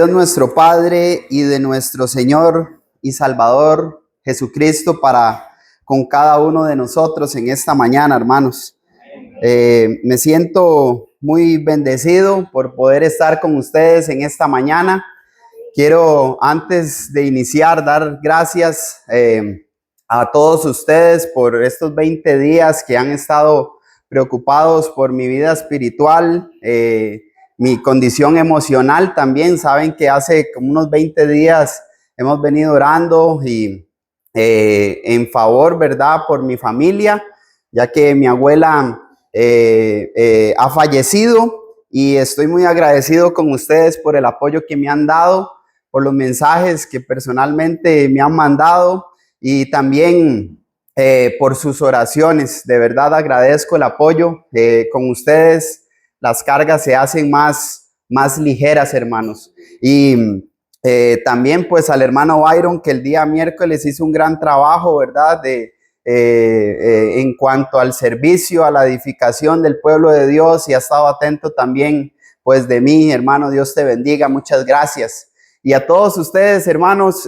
Dios nuestro Padre y de nuestro Señor y Salvador Jesucristo para con cada uno de nosotros en esta mañana, hermanos. Me siento muy bendecido por poder estar con ustedes en esta mañana. Quiero, antes de iniciar, dar gracias a todos ustedes por estos 20 días que han estado preocupados por mi vida espiritual, mi condición emocional también. Saben que hace como unos 20 días hemos venido orando y en favor, ¿verdad?, por mi familia, ya que mi abuela ha fallecido, y estoy muy agradecido con ustedes por el apoyo que me han dado, por los mensajes que personalmente me han mandado y también por sus oraciones. De verdad agradezco el apoyo. Con ustedes las cargas se hacen más ligeras, hermanos. Y también pues al hermano Byron, que el día miércoles hizo un gran trabajo, ¿verdad?, en cuanto al servicio, a la edificación del pueblo de Dios, y ha estado atento también pues de mí. Hermano, Dios te bendiga, muchas gracias. Y a todos ustedes, hermanos,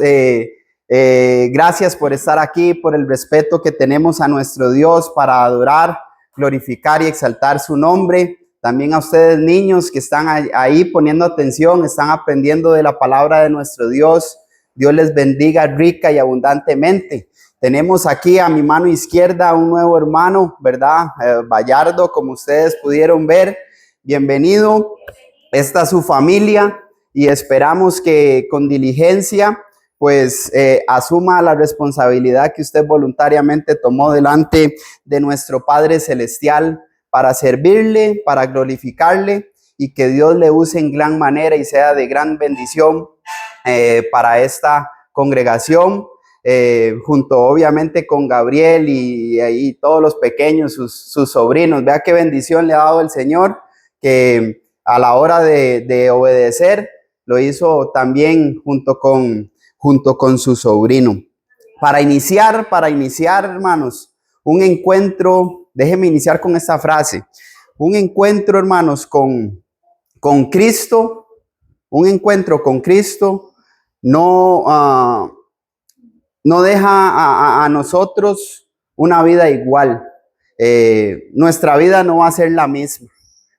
gracias por estar aquí, por el respeto que tenemos a nuestro Dios para adorar, glorificar y exaltar su nombre. También a ustedes, niños, que están ahí poniendo atención, están aprendiendo de la palabra de nuestro Dios. Dios les bendiga rica y abundantemente. Tenemos aquí a mi mano izquierda un nuevo hermano, ¿verdad? Bayardo, como ustedes pudieron ver. Bienvenido. Esta es su familia y esperamos que con diligencia pues asuma la responsabilidad que usted voluntariamente tomó delante de nuestro Padre Celestial para servirle, para glorificarle, y que Dios le use en gran manera y sea de gran bendición para esta congregación, junto obviamente con Gabriel y todos los pequeños, sus sobrinos. Vea qué bendición le ha dado el Señor, que a la hora de obedecer lo hizo también junto con su sobrino. Para iniciar, hermanos, un encuentro, déjenme iniciar con esta frase: un encuentro, hermanos, con Cristo, un encuentro con Cristo no deja a nosotros una vida igual. Nuestra vida no va a ser la misma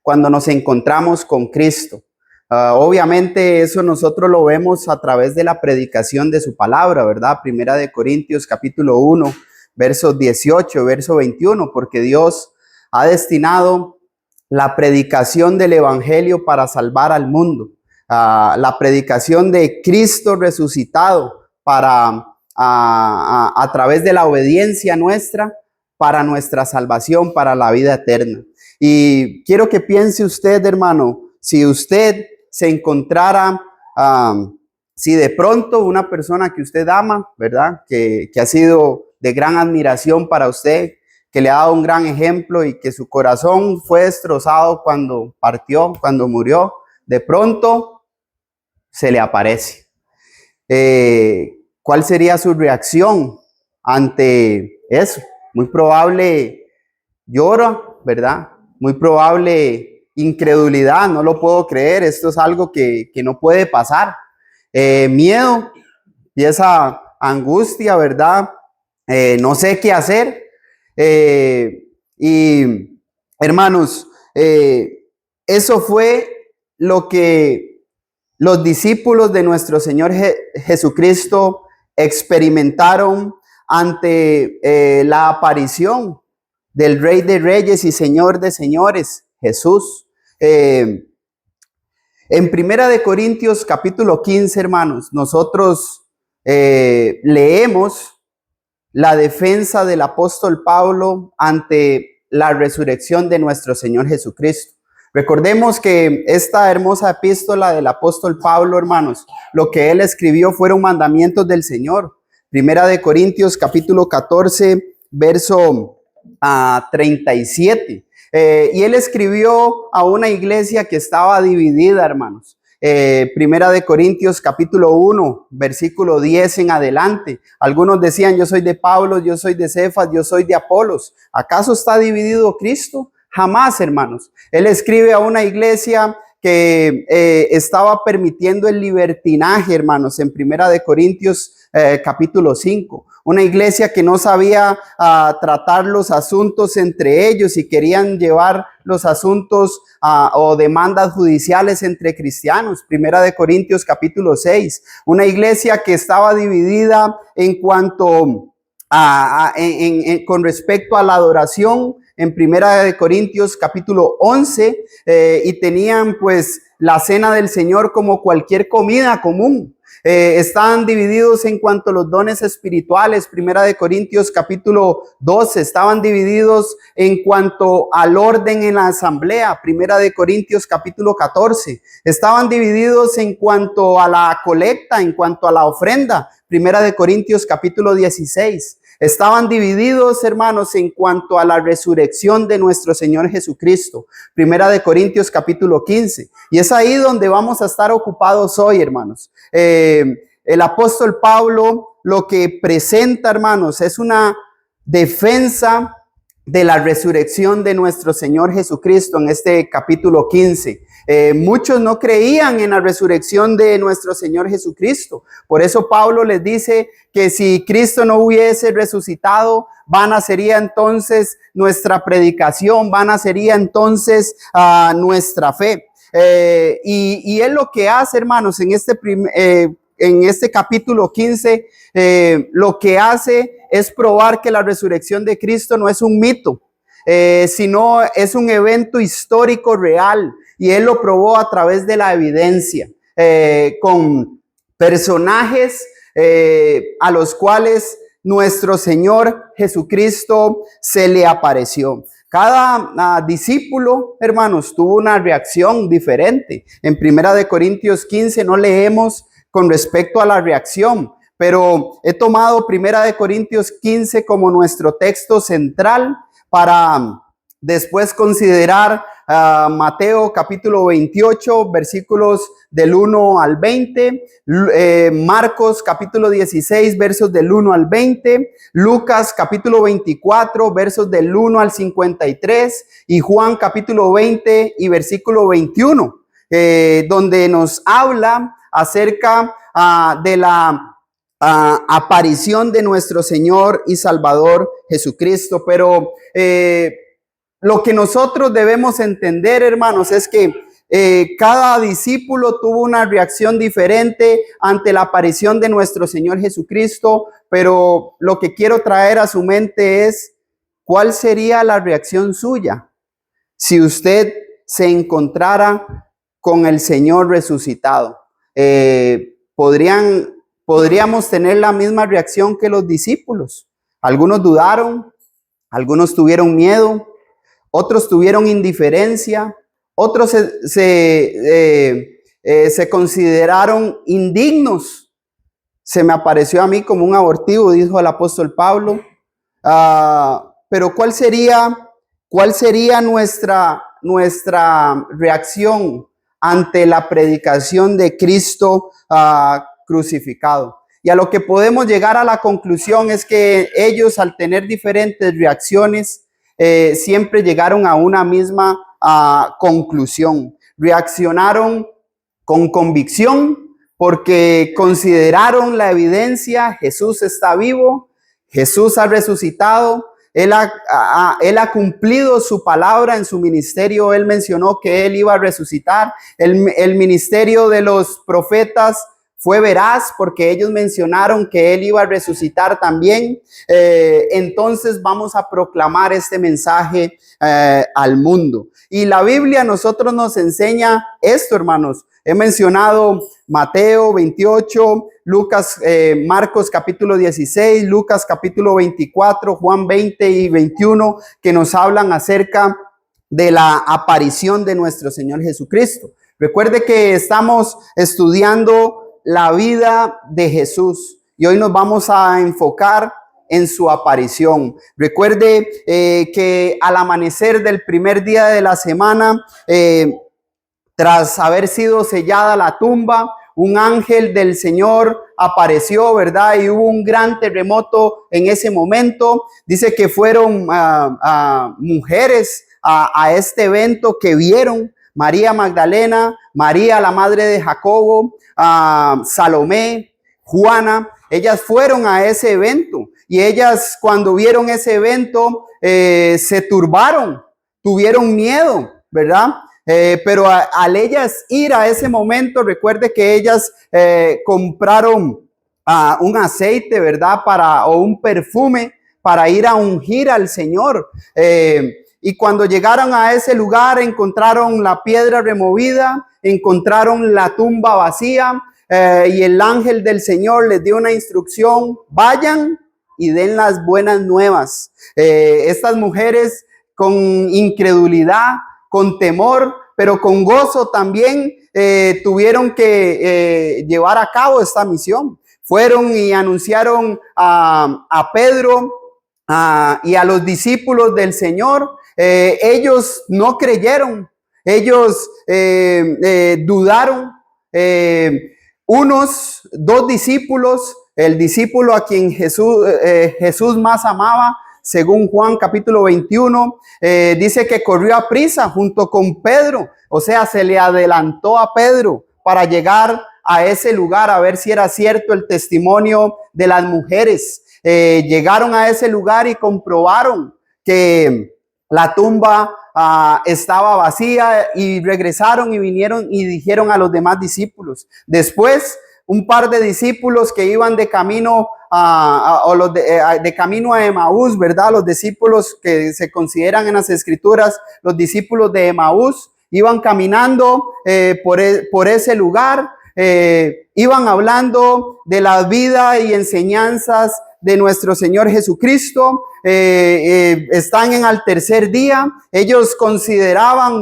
cuando nos encontramos con Cristo. Obviamente eso nosotros lo vemos a través de la predicación de su palabra, ¿verdad? Primera de Corintios capítulo 1, versos 18, verso 21, porque Dios ha destinado la predicación del evangelio para salvar al mundo. La predicación de Cristo resucitado para a través de la obediencia nuestra, para nuestra salvación, para la vida eterna. Y quiero que piense usted, hermano, si usted se encontrara, si de pronto una persona que usted ama, ¿verdad?, que ha sido de gran admiración para usted, que le ha dado un gran ejemplo y que su corazón fue destrozado cuando partió, cuando murió, de pronto se le aparece. ¿Cuál sería su reacción ante eso? Muy probable llora, ¿verdad? Muy probable incredulidad, no lo puedo creer, esto es algo que no puede pasar. Miedo y esa angustia, ¿verdad? No sé qué hacer. Y hermanos, eso fue lo que los discípulos de nuestro Señor Jesucristo experimentaron ante la aparición del Rey de Reyes y Señor de Señores, Jesús. En Primera de Corintios capítulo 15, hermanos, nosotros leemos la defensa del apóstol Pablo ante la resurrección de nuestro Señor Jesucristo. Recordemos que esta hermosa epístola del apóstol Pablo, hermanos, lo que él escribió fueron mandamientos del Señor. Primera de Corintios capítulo 14, verso 37. Y él escribió a una iglesia que estaba dividida, hermanos. Primera de Corintios capítulo 1, versículo 10 en adelante. Algunos decían: yo soy de Pablo, yo soy de Cefas, yo soy de Apolos. ¿Acaso está dividido Cristo? Jamás, hermanos. Él escribe a una iglesia que estaba permitiendo el libertinaje, hermanos, en Primera de Corintios capítulo 5. Una iglesia que no sabía tratar los asuntos entre ellos y querían llevar los asuntos o demandas judiciales entre cristianos. Primera de Corintios capítulo 6. Una iglesia que estaba dividida en cuanto con respecto a la adoración en Primera de Corintios capítulo 11 y tenían pues la cena del Señor como cualquier comida común. Estaban divididos en cuanto a los dones espirituales. Primera de Corintios capítulo 12. Estaban divididos en cuanto al orden en la asamblea. Primera de Corintios capítulo 14. Estaban divididos en cuanto a la colecta, en cuanto a la ofrenda. Primera de Corintios capítulo 16. Estaban divididos, hermanos, en cuanto a la resurrección de nuestro Señor Jesucristo. Primera de Corintios capítulo 15. Y es ahí donde vamos a estar ocupados hoy, hermanos. El apóstol Pablo lo que presenta, hermanos, es una defensa de la resurrección de nuestro Señor Jesucristo en este capítulo 15. Muchos no creían en la resurrección de nuestro Señor Jesucristo. Por eso Pablo les dice que si Cristo no hubiese resucitado, vana sería entonces nuestra predicación, vana sería entonces nuestra fe. Y él lo que hace, hermanos, en este capítulo 15, lo que hace es probar que la resurrección de Cristo no es un mito, sino es un evento histórico real. Y él lo probó a través de la evidencia, con personajes a los cuales nuestro Señor Jesucristo se le apareció. Cada discípulo, hermanos, tuvo una reacción diferente. En Primera de Corintios 15 no leemos con respecto a la reacción, pero he tomado Primera de Corintios 15 como nuestro texto central para después considerar Mateo capítulo 28, versículos del 1 al 20, Marcos capítulo 16, versos del 1 al 20, Lucas capítulo 24, versos del 1 al 53, y Juan capítulo 20 y versículo 21, donde nos habla acerca de la aparición de nuestro Señor y Salvador Jesucristo. Pero lo que nosotros debemos entender, hermanos, es que cada discípulo tuvo una reacción diferente ante la aparición de nuestro Señor Jesucristo, pero lo que quiero traer a su mente es cuál sería la reacción suya si usted se encontrara con el Señor resucitado. Podríamos tener la misma reacción que los discípulos. Algunos dudaron, algunos tuvieron miedo, otros tuvieron indiferencia, otros se consideraron indignos. Se me apareció a mí como un abortivo, dijo el apóstol Pablo. Pero ¿cuál sería nuestra reacción ante la predicación de Cristo crucificado? Y a lo que podemos llegar a la conclusión es que ellos, al tener diferentes reacciones, siempre llegaron a una misma conclusión. Reaccionaron con convicción porque consideraron la evidencia: Jesús está vivo, Jesús ha resucitado, Él ha cumplido su palabra en su ministerio. Él mencionó que Él iba a resucitar. El ministerio de los profetas fue veraz porque ellos mencionaron que Él iba a resucitar también. Entonces vamos a proclamar este mensaje al mundo. Y la Biblia a nosotros nos enseña esto, hermanos. He mencionado Mateo 28, Marcos capítulo 16, Lucas capítulo 24, Juan 20 y 21, que nos hablan acerca de la aparición de nuestro Señor Jesucristo. Recuerde que estamos estudiando la vida de Jesús y hoy nos vamos a enfocar en su aparición. Recuerde que al amanecer del primer día de la semana, tras haber sido sellada la tumba, un ángel del Señor apareció, ¿verdad? Y hubo un gran terremoto en ese momento. Dice que fueron mujeres a este evento que vieron, María Magdalena, María la madre de Jacobo, Salomé, Juana. Ellas fueron a ese evento y ellas cuando vieron ese evento se turbaron, tuvieron miedo, ¿verdad? Pero al ellas ir a ese momento, recuerde que ellas compraron un aceite, ¿verdad? O un perfume para ir a ungir al Señor. Y cuando llegaron a ese lugar, encontraron la piedra removida, encontraron la tumba vacía, y el ángel del Señor les dio una instrucción: vayan y den las buenas nuevas. Estas mujeres con incredulidad, con temor, pero con gozo también tuvieron que llevar a cabo esta misión. Fueron y anunciaron a Pedro y a los discípulos del Señor. Ellos no creyeron, ellos dudaron. Dos discípulos, el discípulo a quien Jesús más amaba, según Juan capítulo 21, dice que corrió a prisa junto con Pedro, o sea, se le adelantó a Pedro para llegar a ese lugar a ver si era cierto el testimonio de las mujeres. Llegaron a ese lugar y comprobaron que la tumba estaba vacía, y regresaron y vinieron y dijeron a los demás discípulos. Después, un par de discípulos que iban de camino de camino a Emaús, ¿verdad? Los discípulos que se consideran en las escrituras los discípulos de Emaús, iban caminando por ese lugar, iban hablando de la vida y enseñanzas de nuestro Señor Jesucristo. Están en el tercer día. Ellos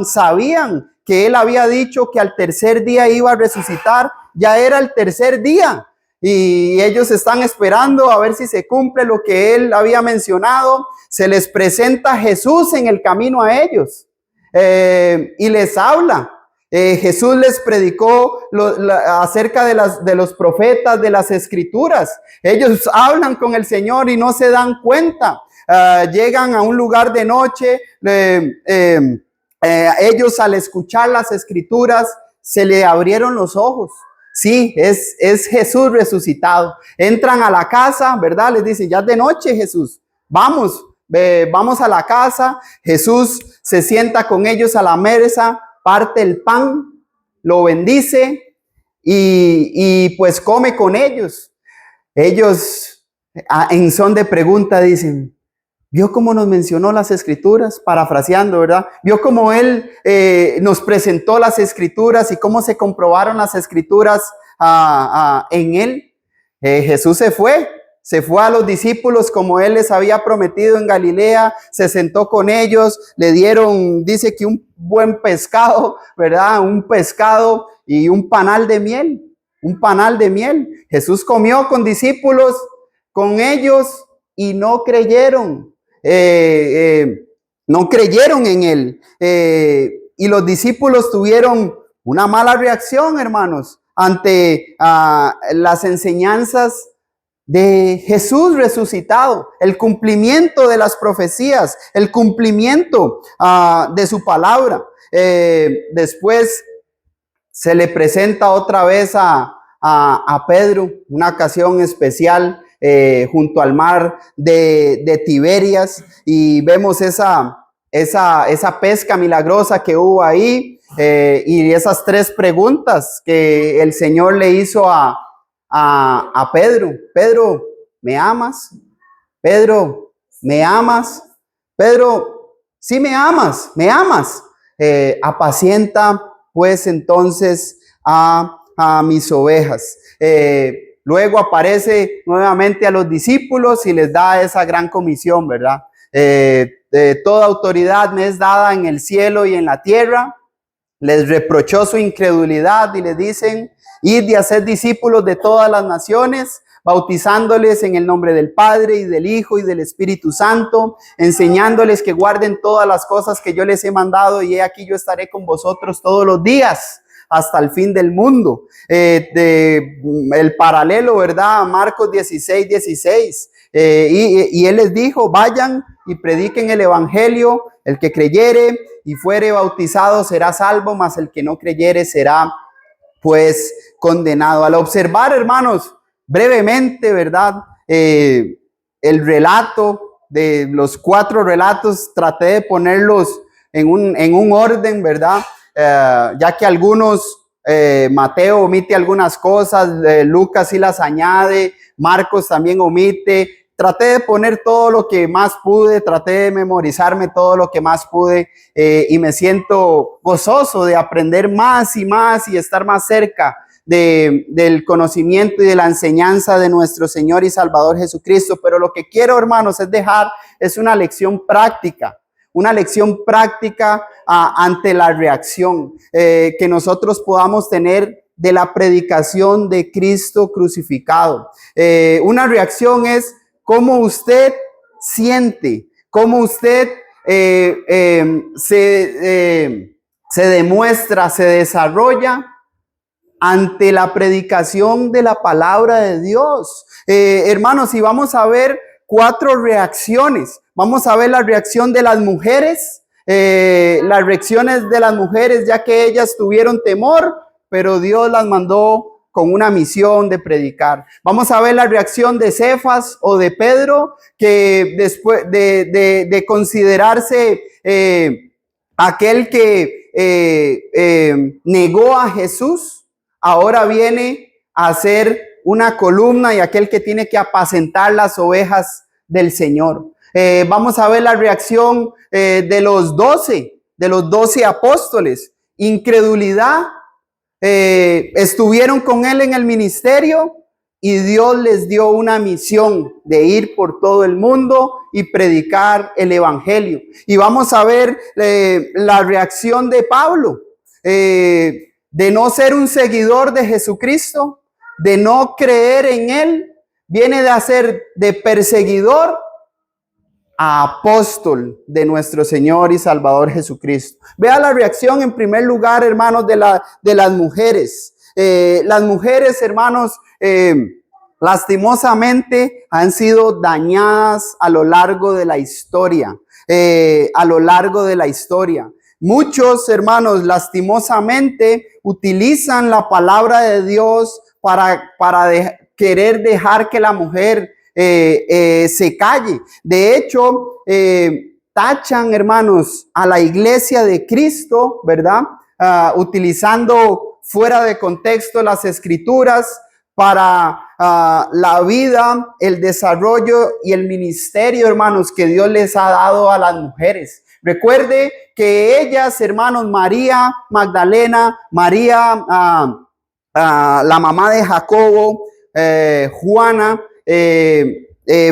sabían que Él había dicho que al tercer día iba a resucitar. Ya era el tercer día y ellos están esperando a ver si se cumple lo que Él había mencionado. Se les presenta Jesús en el camino a ellos y les habla. Jesús les predicó acerca de los profetas, de las escrituras. Ellos hablan con el Señor y no se dan cuenta. Llegan a un lugar de noche. Ellos, al escuchar las escrituras, se le abrieron los ojos. Sí, es Jesús resucitado. Entran a la casa, ¿verdad? Les dicen: ya es de noche, Jesús. Vamos a la casa. Jesús se sienta con ellos a la mesa, parte el pan, lo bendice y pues come con ellos. Ellos, en son de pregunta, dicen: ¿vio cómo nos mencionó las escrituras? Parafraseando, ¿verdad? ¿Vio cómo Él nos presentó las escrituras y cómo se comprobaron las escrituras en Él? Jesús se fue a los discípulos como Él les había prometido en Galilea, se sentó con ellos, le dieron, dice que un buen pescado, ¿verdad? Un pescado y un panal de miel. Jesús comió con discípulos, con ellos, y no creyeron. No creyeron en Él. Y los discípulos tuvieron una mala reacción, hermanos, ante las enseñanzas de Jesús resucitado, el cumplimiento de las profecías, el cumplimiento de su palabra. Después se le presenta otra vez a Pedro, una ocasión especial, junto al mar de Tiberias, y vemos esa pesca milagrosa que hubo ahí, y esas 3 preguntas que el Señor le hizo a Pedro. Pedro, ¿me amas? Pedro, ¿me amas? Pedro, sí me amas. Apacienta pues entonces a mis ovejas. Luego aparece nuevamente a los discípulos y les da esa gran comisión, ¿verdad? Toda autoridad me es dada en el cielo y en la tierra. Les reprochó su incredulidad y les dicen: id y haced discípulos de todas las naciones, bautizándoles en el nombre del Padre y del Hijo y del Espíritu Santo, enseñándoles que guarden todas las cosas que yo les he mandado, y he aquí yo estaré con vosotros todos los días hasta el fin del mundo. El paralelo, ¿verdad? Marcos 16:16. Y Él les dijo: vayan y prediquen el evangelio. El que creyere y fuere bautizado será salvo, mas el que no creyere será pues condenado. Al observar, hermanos, brevemente, ¿verdad? El relato de los 4 relatos, traté de ponerlos en un orden, ¿verdad? Ya que algunos, Mateo omite algunas cosas, Lucas sí las añade, Marcos también omite. Traté de poner todo lo que más pude, traté de memorizarme todo lo que más pude, y me siento gozoso de aprender más y estar más cerca del conocimiento y de la enseñanza de nuestro Señor y Salvador Jesucristo. Pero lo que quiero, hermanos, es una lección práctica. Una lección práctica ante la reacción que nosotros podamos tener de la predicación de Cristo crucificado. Una reacción es cómo usted siente, cómo usted se demuestra, se desarrolla ante la predicación de la palabra de Dios. Hermanos, y vamos a ver 4 reacciones. Vamos a ver la reacción de las mujeres, las reacciones de las mujeres, ya que ellas tuvieron temor, pero Dios las mandó con una misión de predicar. Vamos a ver la reacción de Cefas o de Pedro, que después de considerarse aquel que negó a Jesús, ahora viene a ser una columna y aquel que tiene que apacentar las ovejas del Señor. Vamos a ver la reacción de los 12 apóstoles. Incredulidad. Estuvieron con él en el ministerio y Dios les dio una misión de ir por todo el mundo y predicar el evangelio. Y vamos a ver la reacción de Pablo, de no ser un seguidor de Jesucristo, de no creer en él, viene de hacer de perseguidor a apóstol de nuestro Señor y Salvador Jesucristo. Vea la reacción en primer lugar, hermanos, de las mujeres. Las mujeres, hermanos, lastimosamente han sido dañadas a lo largo de la historia. Muchos, hermanos, lastimosamente utilizan la palabra de Dios para querer dejar que la mujer se calle. De hecho, tachan, hermanos, a la iglesia de Cristo, ¿verdad? Utilizando fuera de contexto las escrituras para la vida, el desarrollo y el ministerio, hermanos, que Dios les ha dado a las mujeres. Recuerde que ellas, hermanos, María Magdalena, María, la mamá de Jacobo, Juana,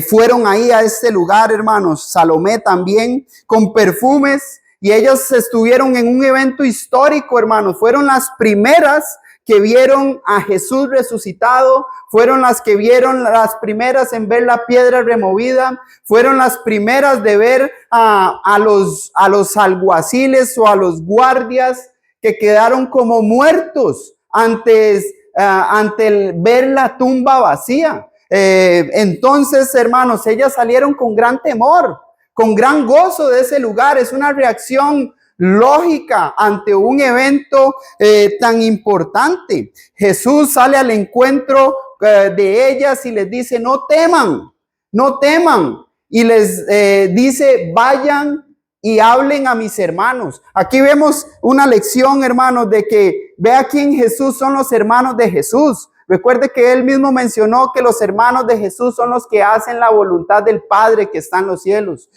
fueron ahí a este lugar, hermanos, Salomé también, con perfumes, y ellas estuvieron en un evento histórico, hermanos. Fueron las primeras que vieron a Jesús resucitado, fueron las que vieron las primeras en ver la piedra removida, fueron las primeras de ver a los alguaciles o a los guardias que quedaron como muertos ante el ver la tumba vacía. Entonces, hermanos, ellas salieron con gran temor, con gran gozo de ese lugar. Es una reacción lógica ante un evento tan importante. Jesús sale al encuentro de ellas y les dice: no teman, no teman. Y les dice: vayan y hablen a mis hermanos. Aquí vemos una lección, hermanos, de que vea quién Jesús son los hermanos de Jesús. Recuerde que él mismo mencionó que los hermanos de Jesús son los que hacen la voluntad del Padre que está en los cielos.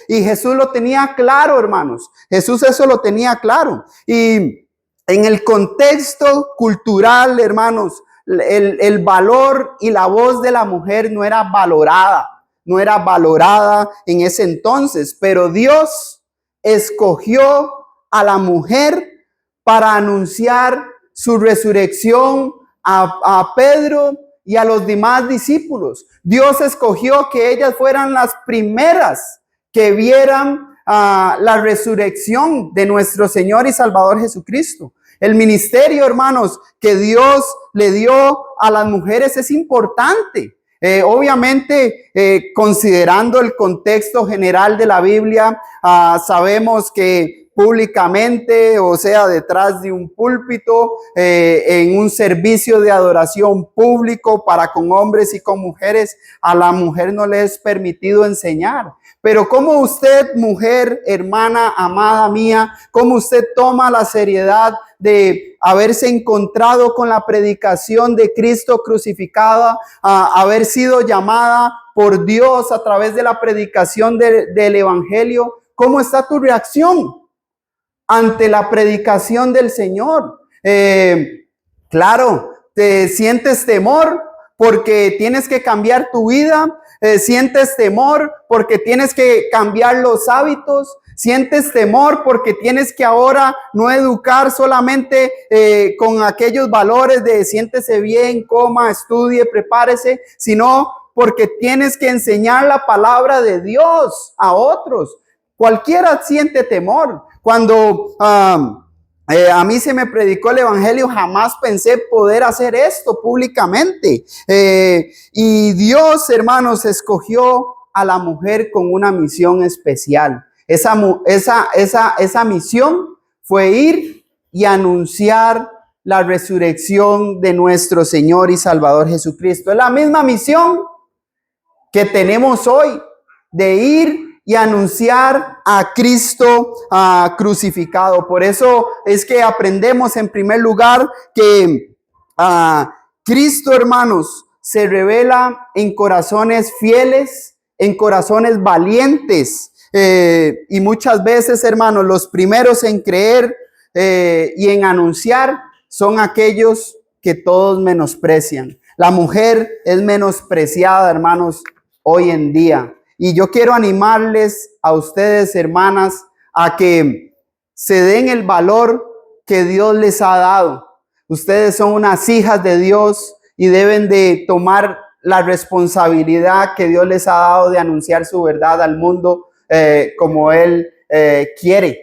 Y Jesús lo tenía claro, hermanos. Jesús eso lo tenía claro. Y en el contexto cultural, hermanos, el valor y la voz de la mujer no era valorada en ese entonces, pero Dios escogió a la mujer para anunciar su resurrección a Pedro y a los demás discípulos. Dios escogió que ellas fueran las primeras que vieran la resurrección de nuestro Señor y Salvador Jesucristo. El ministerio, hermanos, que Dios le dio a las mujeres es importante. Obviamente, considerando el contexto general de la Biblia, sabemos que públicamente, o sea, detrás de un púlpito, en un servicio de adoración público para con hombres y con mujeres, a la mujer no le es permitido enseñar. Pero como usted, mujer, hermana, amada mía, como usted toma la seriedad de haberse encontrado con la predicación de Cristo crucificado, haber sido llamada por Dios a través de la predicación del Evangelio, ¿cómo está tu reacción ante la predicación del Señor? Claro, te sientes temor porque tienes que cambiar tu vida, sientes temor porque tienes que cambiar los hábitos, sientes temor porque tienes que ahora no educar solamente con aquellos valores de siéntese bien, coma, estudie, prepárese, sino porque tienes que enseñar la palabra de Dios a otros. Cualquiera siente temor. Cuando a mí se me predicó el Evangelio, jamás pensé poder hacer esto públicamente. Y Dios, hermanos, escogió a la mujer con una misión especial. Esa misión fue ir y anunciar la resurrección de nuestro Señor y Salvador Jesucristo. Es la misma misión que tenemos hoy, de ir y anunciar a Cristo crucificado. Por eso es que aprendemos en primer lugar que Cristo, hermanos, se revela en corazones fieles, en corazones valientes. Y muchas veces, hermanos, los primeros en creer y en anunciar son aquellos que todos menosprecian. La mujer es menospreciada, hermanos, hoy en día. Y yo quiero animarles a ustedes, hermanas, a que se den el valor que Dios les ha dado. Ustedes son unas hijas de Dios y deben de tomar la responsabilidad que Dios les ha dado de anunciar su verdad al mundo como Él quiere.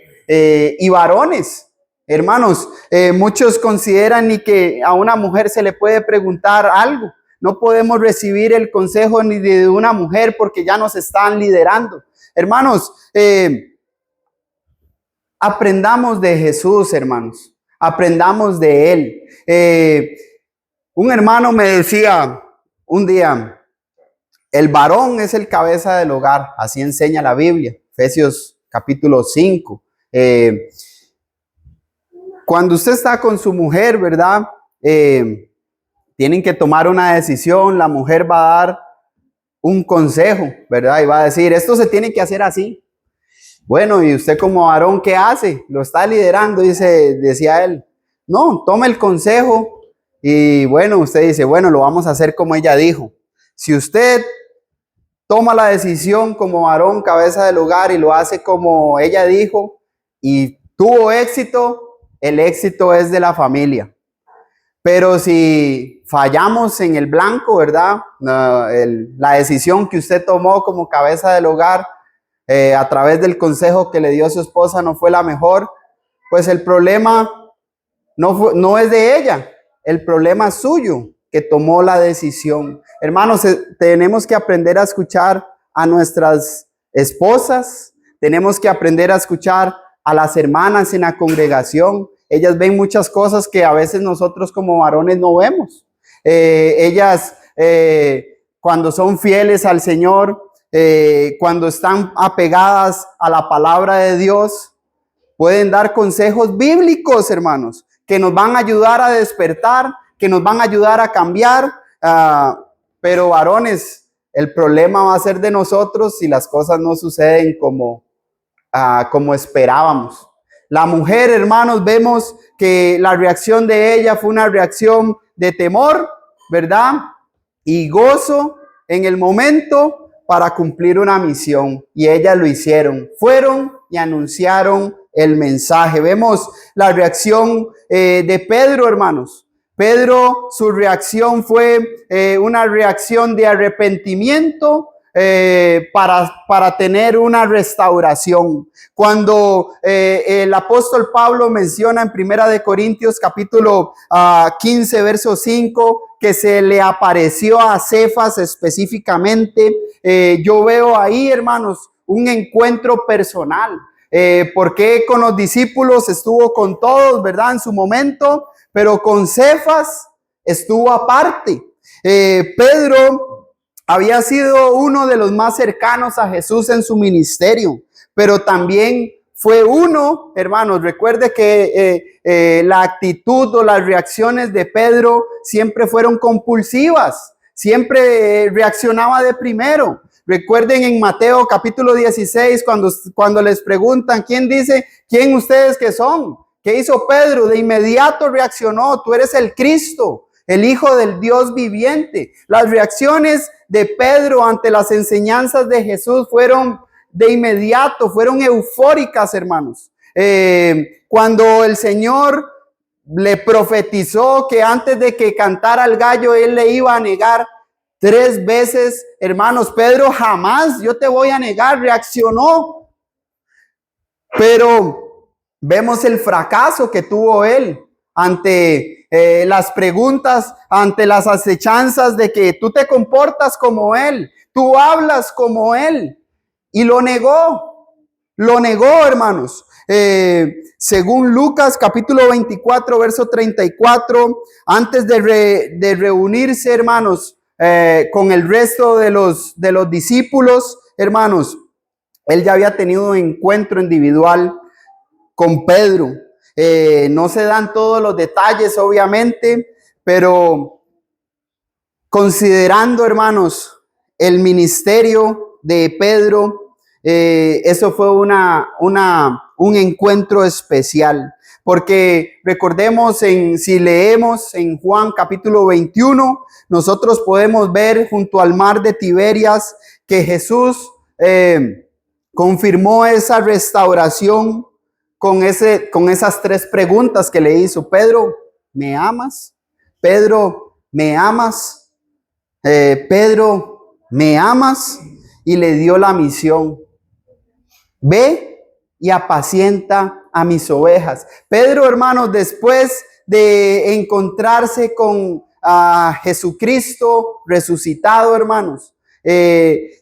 Y varones, hermanos, muchos consideran ni que a una mujer se le puede preguntar algo. No podemos recibir el consejo ni de una mujer porque ya nos están liderando. Hermanos, aprendamos de Jesús, hermanos. Aprendamos de Él. Un hermano me decía un día, el varón es el cabeza del hogar. Así enseña la Biblia. Efesios capítulo 5. Cuando usted está con su mujer, ¿verdad? Tienen que tomar una decisión, la mujer va a dar un consejo, ¿verdad? Y va a decir, esto se tiene que hacer así. Bueno, y usted como varón, ¿qué hace? Lo está liderando, decía él. No, toma el consejo y bueno, usted dice, bueno, lo vamos a hacer como ella dijo. Si usted toma la decisión como varón, cabeza del hogar y lo hace como ella dijo y tuvo éxito, el éxito es de la familia. Pero si fallamos en el blanco, ¿verdad? La decisión que usted tomó como cabeza del hogar a través del consejo que le dio su esposa no fue la mejor, pues el problema no es de ella, el problema es suyo que tomó la decisión. Hermanos, tenemos que aprender a escuchar a nuestras esposas, tenemos que aprender a escuchar a las hermanas en la congregación. Ellas ven muchas cosas que a veces nosotros como varones no vemos. Ellas, cuando son fieles al Señor, cuando están apegadas a la palabra de Dios, pueden dar consejos bíblicos, hermanos, que nos van a ayudar a despertar, que nos van a ayudar a cambiar. Pero varones, el problema va a ser de nosotros si las cosas no suceden como esperábamos. La mujer, hermanos, vemos que la reacción de ella fue una reacción de temor, ¿verdad? Y gozo en el momento para cumplir una misión. Y ellas lo hicieron. Fueron y anunciaron el mensaje. Vemos la reacción de Pedro, hermanos. Pedro, su reacción fue una reacción de arrepentimiento, para tener una restauración. Cuando el apóstol Pablo menciona en Primera de Corintios capítulo 15, verso 5, que se le apareció a Cefas específicamente, yo veo ahí, hermanos, un encuentro personal. Porque con los discípulos estuvo con todos, ¿verdad? En su momento, pero con Cefas estuvo aparte. Pedro había sido uno de los más cercanos a Jesús en su ministerio, pero también fue uno, hermanos, recuerde que la actitud o las reacciones de Pedro siempre fueron compulsivas, siempre reaccionaba de primero. Recuerden en Mateo capítulo 16, cuando les preguntan, ¿quién ustedes que son? ¿Qué hizo Pedro? De inmediato reaccionó, tú eres el Cristo, el Hijo del Dios viviente. Las reacciones de Pedro ante las enseñanzas de Jesús fueron de inmediato, fueron eufóricas, hermanos. Cuando el Señor le profetizó que antes de que cantara el gallo, él le iba a negar 3 veces, hermanos, Pedro jamás, yo te voy a negar, reaccionó. Pero vemos el fracaso que tuvo él ante las preguntas, ante las acechanzas de que tú te comportas como él, tú hablas como él. Y lo negó, hermanos. Según Lucas capítulo 24, verso 34, antes de reunirse, hermanos, con el resto de los discípulos, hermanos, él ya había tenido un encuentro individual con Pedro. No se dan todos los detalles, obviamente, pero considerando, hermanos, el ministerio de Pedro, eso fue un encuentro especial. Porque recordemos, si leemos en Juan capítulo 21, nosotros podemos ver junto al mar de Tiberias que Jesús confirmó esa restauración con esas 3 preguntas que le hizo. Pedro, ¿me amas? Pedro, ¿me amas? Pedro, ¿me amas? Y le dio la misión. Ve y apacienta a mis ovejas. Pedro, hermanos, después de encontrarse con Jesucristo resucitado, hermanos,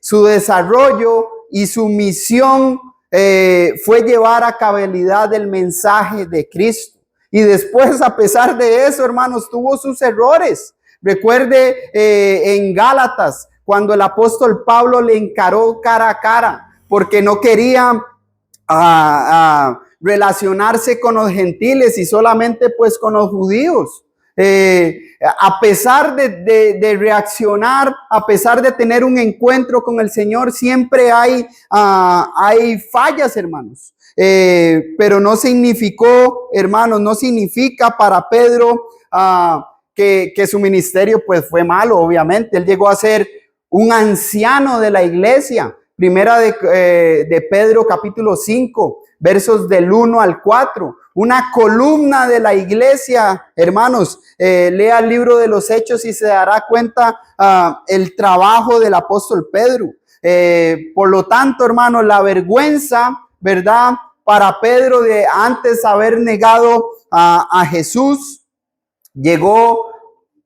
su desarrollo y su misión fue llevar a cabalidad el mensaje de Cristo. Y después, a pesar de eso, hermanos, tuvo sus errores. Recuerde en Gálatas, cuando el apóstol Pablo le encaró cara a cara, porque no quería relacionarse con los gentiles y solamente pues con los judíos. A pesar de reaccionar, a pesar de tener un encuentro con el Señor, siempre hay fallas, hermanos. Pero no significó, hermanos, no significa para Pedro que su ministerio pues fue malo, obviamente. Él llegó a ser un anciano de la iglesia. Primera de Pedro capítulo 5, versos del 1 al 4. Una columna de la iglesia, hermanos. Lea el libro de los Hechos y se dará cuenta el trabajo del apóstol Pedro. Por lo tanto, hermanos, la vergüenza, ¿verdad? Para Pedro de antes haber negado a Jesús, llegó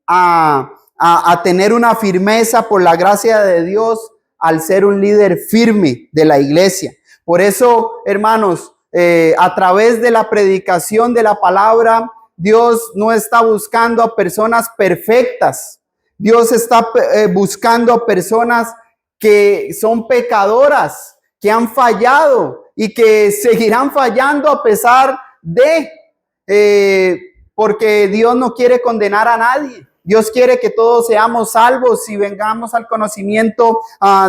a tener una firmeza por la gracia de Dios al ser un líder firme de la iglesia. Por eso, hermanos, a través de la predicación de la palabra, Dios no está buscando a personas perfectas. Dios está buscando a personas que son pecadoras, que han fallado y que seguirán fallando a pesar porque Dios no quiere condenar a nadie. Dios quiere que todos seamos salvos y vengamos al conocimiento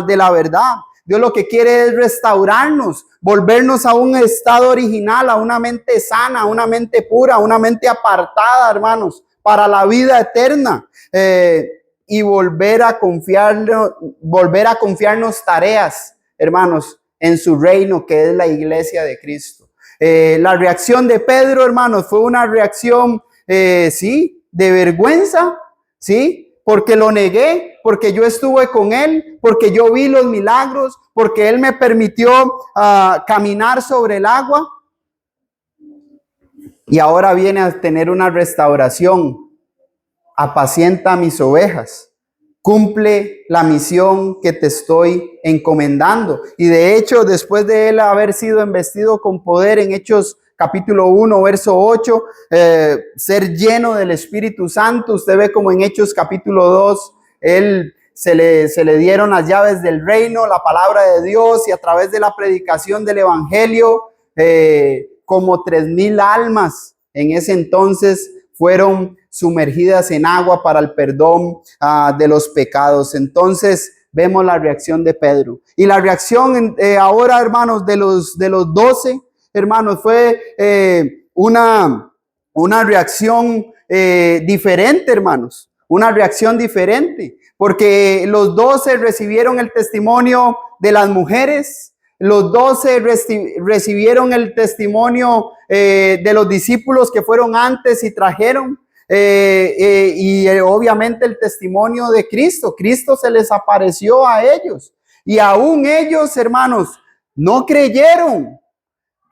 de la verdad. Dios lo que quiere es restaurarnos, volvernos a un estado original, a una mente sana, a una mente pura, a una mente apartada, hermanos, para la vida eterna. Y volver a confiarnos tareas, hermanos, en su reino, que es la iglesia de Cristo. La reacción de Pedro, hermanos, fue una reacción, sí, de vergüenza, sí, porque lo negué, porque yo estuve con él, porque yo vi los milagros, porque él me permitió caminar sobre el agua. Y ahora viene a tener una restauración. Apacienta mis ovejas. Cumple la misión que te estoy encomendando. Y de hecho, después de él haber sido investido con poder en Hechos capítulo 1, verso 8, ser lleno del Espíritu Santo, usted ve como en Hechos capítulo 2, él se le dieron las llaves del reino, la palabra de Dios, y a través de la predicación del Evangelio, como 3,000 almas en ese entonces fueron sumergidas en agua para el perdón de los pecados. Entonces vemos la reacción de Pedro. Y la reacción ahora, hermanos, de los 12, hermanos, fue una reacción diferente, hermanos. Una reacción diferente. Porque los 12 recibieron el testimonio de las mujeres. Los 12 recibieron el testimonio de los discípulos que fueron antes y trajeron. Y obviamente el testimonio de Cristo. Cristo se les apareció a ellos. Y aún ellos, hermanos, no creyeron.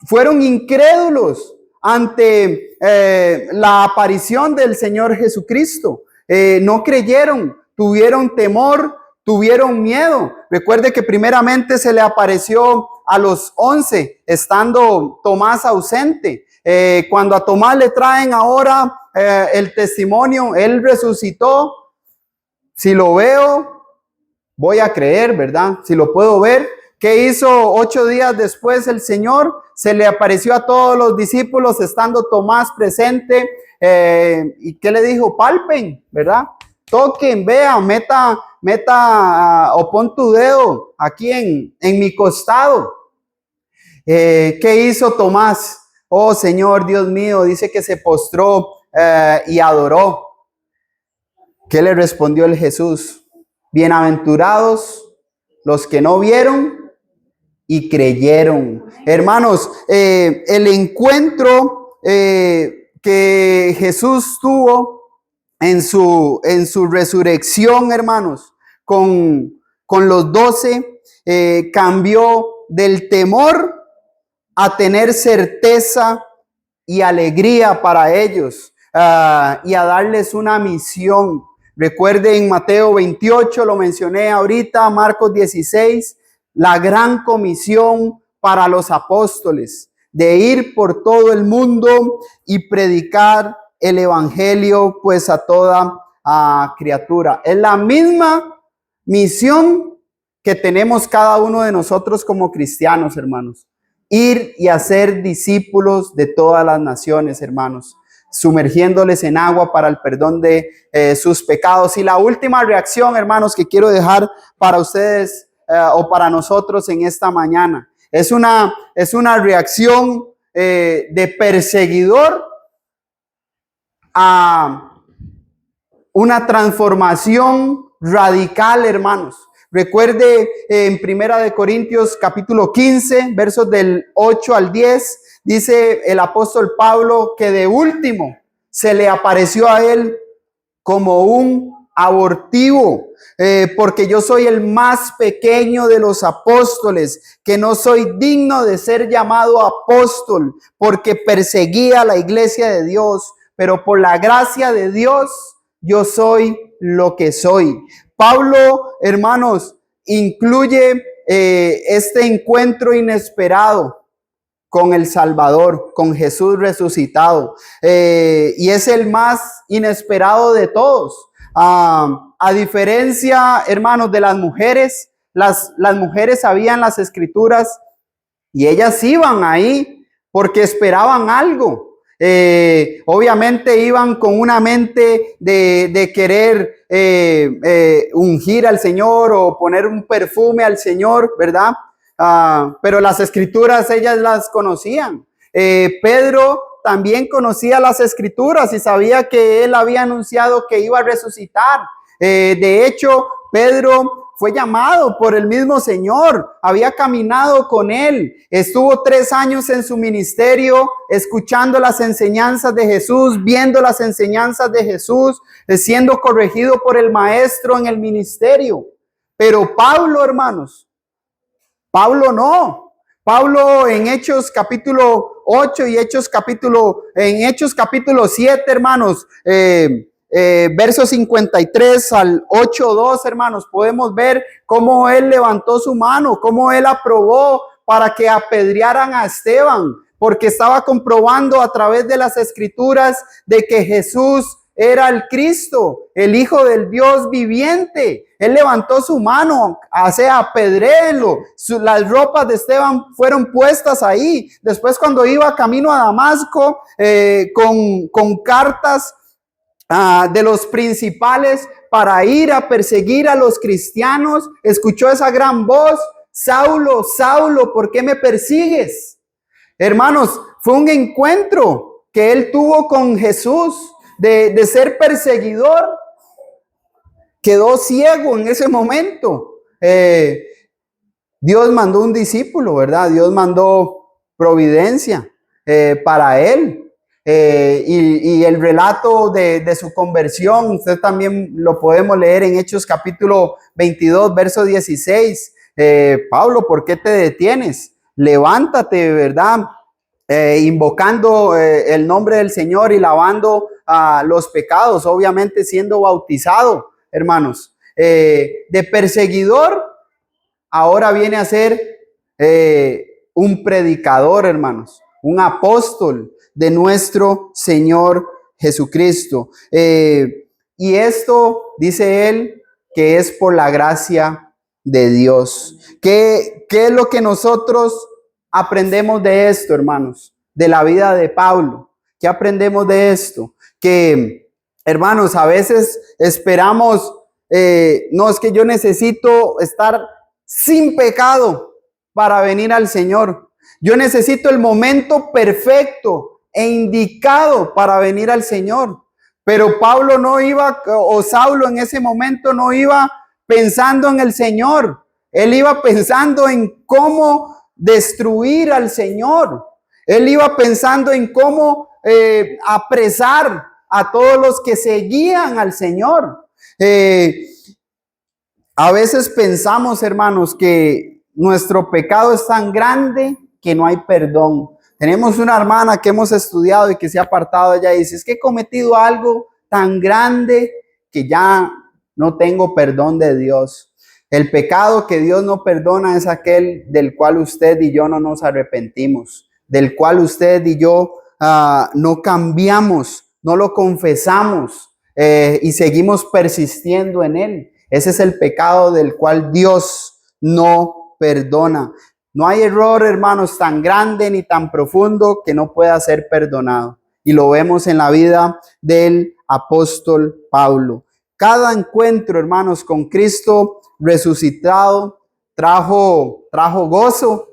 Fueron incrédulos ante la aparición del Señor Jesucristo. No creyeron, tuvieron temor, tuvieron miedo. Recuerde que primeramente se le apareció a los 11, estando Tomás ausente. Cuando a Tomás le traen ahora el testimonio, él resucitó. Si lo veo, voy a creer, ¿verdad? Si lo puedo ver. ¿Qué hizo 8 días después el Señor? Se le apareció a todos los discípulos, estando Tomás presente. ¿Y qué le dijo? Palpen, ¿verdad? Toquen, vean, meta o pon tu dedo aquí en mi costado. ¿Qué hizo Tomás? Oh Señor, Dios mío, dice que se postró y adoró. ¿Qué le respondió el Jesús? Bienaventurados los que no vieron y creyeron. Hermanos, el encuentro que Jesús tuvo en su resurrección, hermanos, con los 12, cambió del temor a tener certeza y alegría para ellos, y a darles una misión. Recuerden Mateo 28, lo mencioné ahorita, Marcos 16, la gran comisión para los apóstoles, de ir por todo el mundo y predicar el evangelio pues a toda criatura. Es la misma misión que tenemos cada uno de nosotros como cristianos, hermanos. Ir y hacer discípulos de todas las naciones, hermanos, sumergiéndoles en agua para el perdón de sus pecados. Y la última reacción, hermanos, que quiero dejar para ustedes o para nosotros en esta mañana, es una reacción de perseguidor a una transformación radical, hermanos. Recuerde en Primera de Corintios capítulo 15, versos del 8 al 10, dice el apóstol Pablo que de último se le apareció a él como un abortivo, porque yo soy el más pequeño de los apóstoles, que no soy digno de ser llamado apóstol, porque perseguía la iglesia de Dios, pero por la gracia de Dios yo soy lo que soy. Pablo, hermanos, incluye este encuentro inesperado con el Salvador, con Jesús resucitado, y es el más inesperado de todos. A diferencia, hermanos, de las mujeres, las mujeres sabían las escrituras y ellas iban ahí porque esperaban algo. Obviamente iban con una mente de querer ungir al Señor o poner un perfume al Señor, ¿verdad? Pero las escrituras ellas las conocían. Pedro también conocía las escrituras y sabía que él había anunciado que iba a resucitar. De hecho, Pedro fue llamado por el mismo Señor, había caminado con él, estuvo 3 años en su ministerio, escuchando las enseñanzas de Jesús, viendo las enseñanzas de Jesús, siendo corregido por el maestro en el ministerio. Pero Pablo, hermanos, Pablo no. Pablo en Hechos capítulo 8 y en Hechos capítulo 7, hermanos, versos 53 al 8:2, hermanos, podemos ver cómo él levantó su mano, cómo él aprobó para que apedrearan a Esteban, porque estaba comprobando a través de las escrituras de que Jesús era el Cristo, el Hijo del Dios viviente. Él levantó su mano, apedréenlo. Las ropas de Esteban fueron puestas ahí. Después, cuando iba camino a Damasco con cartas de los principales para ir a perseguir a los cristianos, escuchó esa gran voz: Saulo, Saulo, ¿por qué me persigues? Hermanos, fue un encuentro que él tuvo con Jesús. De ser perseguidor, quedó ciego en ese momento. Dios mandó un discípulo, ¿verdad? Dios mandó providencia para él. Y el relato de su conversión, usted también lo podemos leer en Hechos capítulo 22, verso 16. Pablo, ¿por qué te detienes? Levántate, ¿verdad? Invocando el nombre del Señor y lavando los pecados, obviamente siendo bautizado, hermanos. De perseguidor, ahora viene a ser un predicador, hermanos, un apóstol de nuestro Señor Jesucristo. Y esto, dice él, que es por la gracia de Dios. ¿Qué es lo que nosotros aprendemos de esto, hermanos? De la vida de Pablo. ¿Qué aprendemos de esto? Que, hermanos, a veces esperamos, no, es que yo necesito estar sin pecado para venir al Señor. Yo necesito el momento perfecto e indicado para venir al Señor. Pero Pablo no iba, o Saulo en ese momento no iba pensando en el Señor. Él iba pensando en cómo destruir al Señor. Él iba pensando en cómo apresar a todos los que seguían al Señor. A veces pensamos, hermanos, que nuestro pecado es tan grande que no hay perdón. Tenemos una hermana que hemos estudiado y que se ha apartado de ella y dice: es que he cometido algo tan grande que ya no tengo perdón de Dios. El pecado que Dios no perdona es aquel del cual usted y yo no nos arrepentimos, del cual usted y yo no cambiamos, no lo confesamos y seguimos persistiendo en él. Ese es el pecado del cual Dios no perdona. No hay error, hermanos, tan grande ni tan profundo que no pueda ser perdonado. Y lo vemos en la vida del apóstol Pablo. Cada encuentro, hermanos, con Cristo resucitado trajo gozo,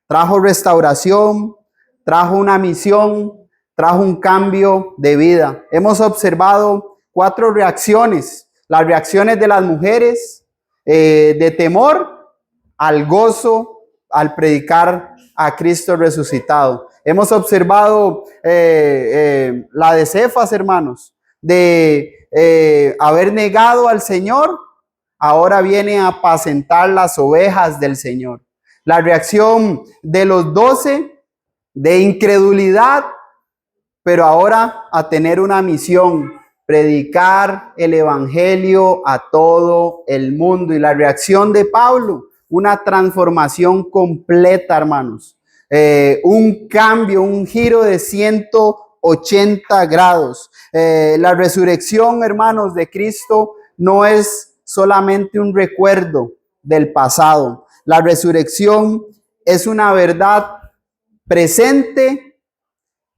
trajo restauración, trajo una misión, trajo un cambio de vida. Hemos observado 4 reacciones. Las reacciones de las mujeres, de temor al gozo al predicar a Cristo resucitado. Hemos observado la de Cefas, hermanos, de haber negado al Señor, ahora viene a apacentar las ovejas del Señor. La reacción de los 12, de incredulidad, pero ahora a tener una misión: predicar el evangelio a todo el mundo. Y la reacción de Pablo, una transformación completa, hermanos. Un cambio, un giro de 180 grados. La resurrección, hermanos, de Cristo no es solamente un recuerdo del pasado. La resurrección es una verdad presente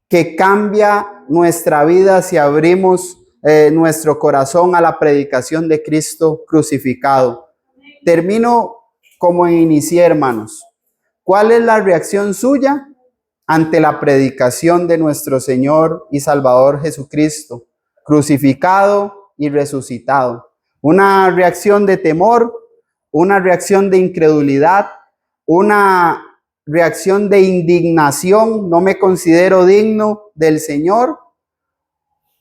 que cambia nuestra vida si abrimos nuestro corazón a la predicación de Cristo crucificado. Termino como inicié, hermanos. ¿Cuál es la reacción suya ante la predicación de nuestro Señor y Salvador Jesucristo, crucificado y resucitado? ¿Una reacción de temor una reacción de incredulidad, una reacción de indignación, no me considero digno del Señor,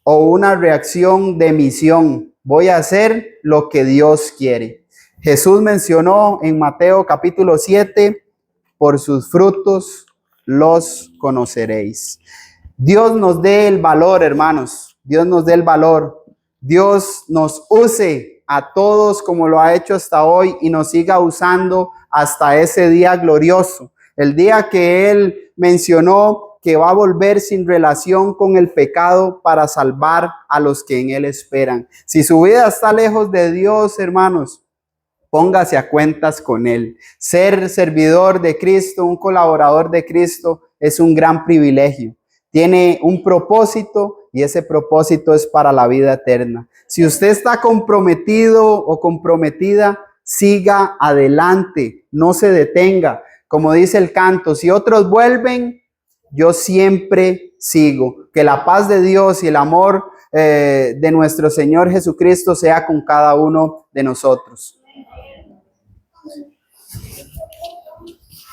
o una reacción de misión, voy a hacer lo que Dios quiere. Jesús mencionó en Mateo capítulo 7, por sus frutos los conoceréis. Dios nos dé el valor, hermanos. Dios nos dé el valor. Dios nos use a todos como lo ha hecho hasta hoy y nos siga usando hasta ese día glorioso. El día que Él mencionó que va a volver sin relación con el pecado para salvar a los que en Él esperan. Si su vida está lejos de Dios, hermanos, póngase a cuentas con Él. Ser servidor de Cristo, un colaborador de Cristo, es un gran privilegio. Tiene un propósito y ese propósito es para la vida eterna. Si usted está comprometido o comprometida, siga adelante, no se detenga. Como dice el canto, si otros vuelven, yo siempre sigo. Que la paz de Dios y el amor de nuestro Señor Jesucristo sea con cada uno de nosotros.